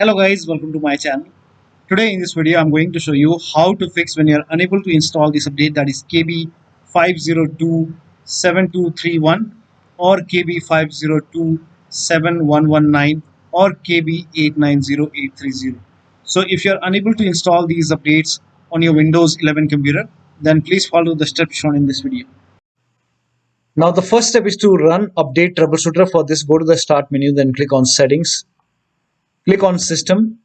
Hello guys, welcome to my channel. Today in this video I'm going to show you how to fix when you're unable to install this update, that is KB5027231 or KB5027119 or KB890830. So if you're unable to install these updates on your Windows 11 computer, then please follow the steps shown in this video. Now the first step is to run update troubleshooter. For this, go to the start menu, then click on settings, click on system,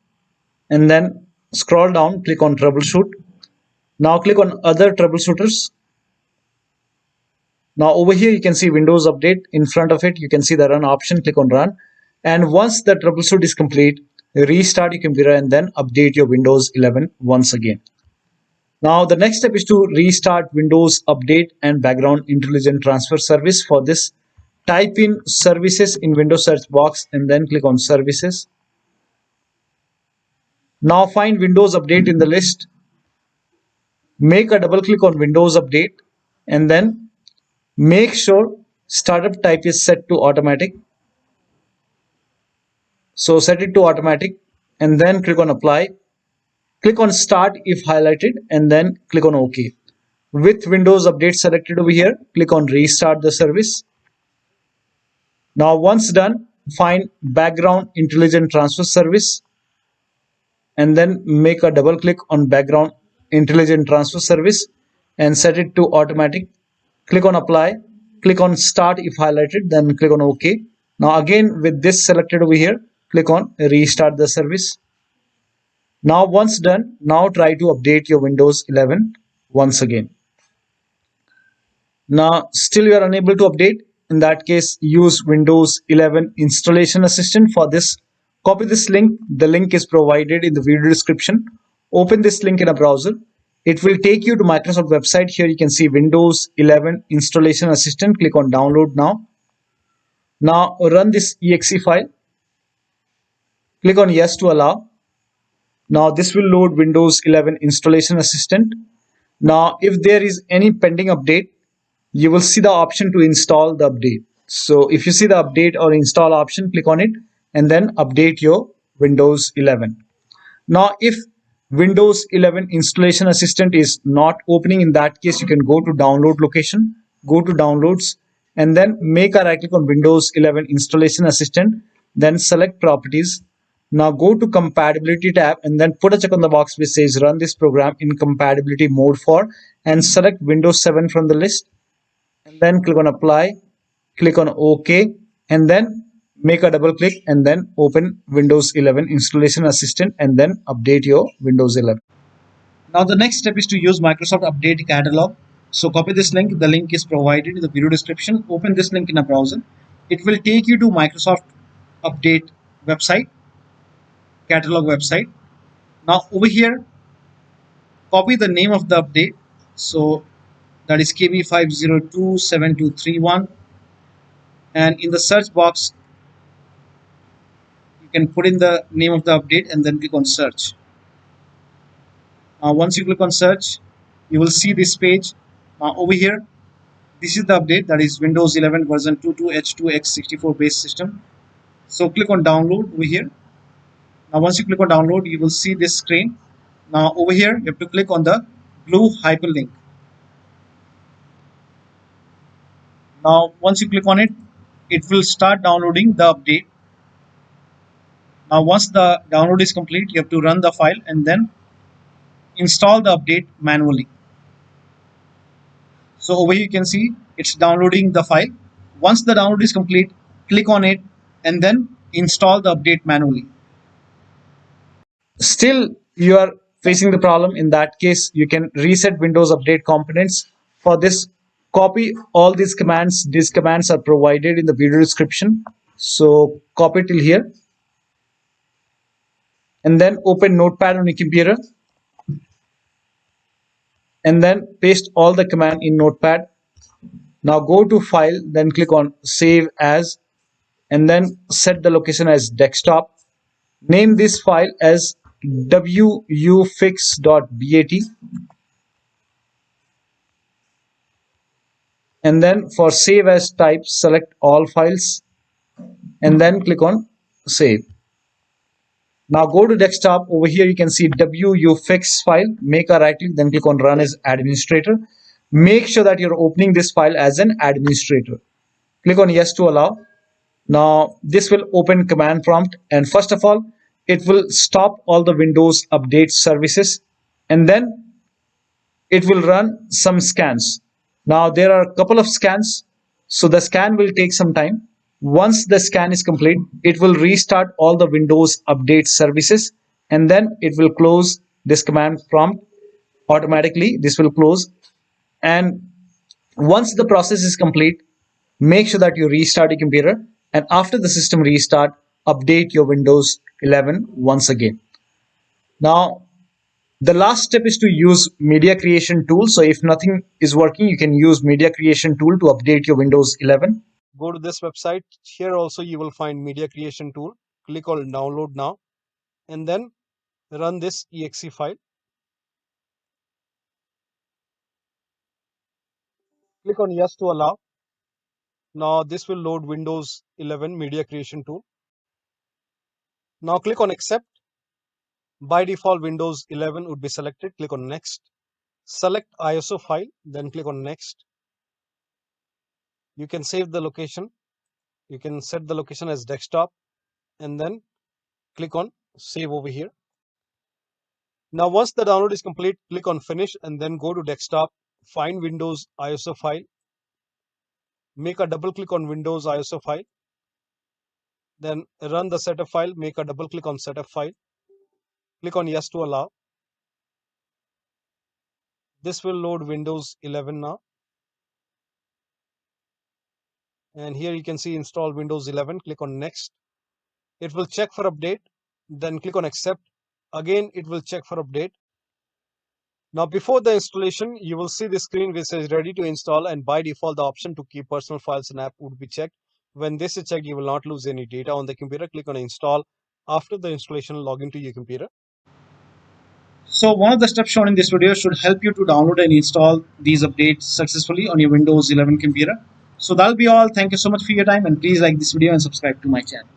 and then scroll down, click on troubleshoot. Now click on other troubleshooters. Now over here you can see Windows update. In front of it you can see the run option. Click on run, and once the troubleshoot is complete, restart your computer and then update your Windows 11 once again. Now the next step is to restart Windows Update and Background Intelligent Transfer Service. For this, type in services in Windows search box and then click on services. Now find Windows Update in the list. Make a double click on Windows Update and then make sure startup type is set to automatic. So set it to automatic and then click on apply. Click on start if highlighted and then click on OK. With Windows Update selected over here, click on restart the service. Now once done, find Background Intelligent Transfer Service and then make a double click on Background Intelligent Transfer Service and set it to automatic. Click on apply, click on start if highlighted, then click on OK. Now again with this selected over here, click on restart the service. Now once done, now try to update your Windows 11 once again. Now still you are unable to update. In that case, use Windows 11 Installation Assistant. For this, copy this link. The link is provided in the video description. Open this link in a browser. It will take you to Microsoft website. Here you can see Windows 11 Installation Assistant. Click on download now. Now run this exe file. Click on yes to allow. Now this will load Windows 11 Installation Assistant. Now if there is any pending update, you will see the option to install the update. So if you see the update or install option, click on it and then update your Windows 11. Now if Windows 11 Installation Assistant is not opening, in that case you can go to download location, go to downloads and then make a right click on Windows 11 Installation Assistant, then select properties. Now go to compatibility tab and then put a check on the box which says run this program in compatibility mode for, and select Windows 7 from the list and then click on apply, click on OK and then make a double click and then open Windows 11 Installation Assistant and then update your Windows 11. Now the next step is to use Microsoft Update Catalog. So copy this link. The link is provided in the video description. Open this link in a browser. It will take you to Microsoft Update website, catalog website. Now over here, copy the name of the update. So that is KB5027231, and in the search box you can put in the name of the update and then click on search. Once you click on search, you will see this page. Over here, this is the update, that is Windows 11 version 22H2X64 base system. So click on download over here. Now once you click on download, you will see this screen. Now over here you have to click on the blue hyperlink. Now once you click on it, it will start downloading the update. Now once the download is complete, you have to run the file and then install the update manually. So over here you can see it's downloading the file. Once the download is complete, click on it and then install the update manually. Still you are facing the problem. In that case, you can reset Windows Update components. For this, copy all these commands. These commands are provided in the video description. So copy till here and then open Notepad on your computer and then paste all the command in Notepad. Now go to file, then click on save as and then set the location as desktop. Name this file as wuauserv.bat and then for save as type, select all files and then click on save. Now go to desktop. Over here you can see wufix file. Make a right click, then click on run as administrator. Make sure that you're opening this file as an administrator. Click on yes to allow. Now this will open command prompt, and first of all it will stop all the Windows update services, and then it will run some scans. Now there are a couple of scans, so the scan will take some time. Once the scan is complete, it will restart all the Windows update services, and then it will close this command prompt automatically. This will close, and once the process is complete, make sure that you restart your computer, and after the system restart, update your Windows 11 once again. Now the last step is to use media creation tool. So if nothing is working, you can use media creation tool to update your Windows 11. Go to this website. Here also you will find media creation tool. Click on download now, and then run this exe file. Click on yes to allow. Now this will load Windows 11 media creation tool. Now click on accept. By default Windows 11 would be selected. Click on next. Select ISO file, then click on next. You can save the location. You can set the location as desktop, and then click on save over here. Now once the download is complete, click on finish, and then go to desktop, find Windows ISO file, make a double click on Windows ISO file, then run the setup file, make a double click on setup file, click on yes to allow. This will load Windows 11 now, and here you can see install Windows 11. Click on next. It will check for update, then click on accept. Again it will check for update. Now before the installation, you will see the screen which says ready to install, and by default the option to keep personal files and app would be checked. When this is checked, you will not lose any data on the computer. Click on install. After the installation, log into your computer. So one of the steps shown in this video should help you to download and install these updates successfully on your Windows 11 computer. So that'll be all. Thank you so much for your time, and please like this video and subscribe to my channel.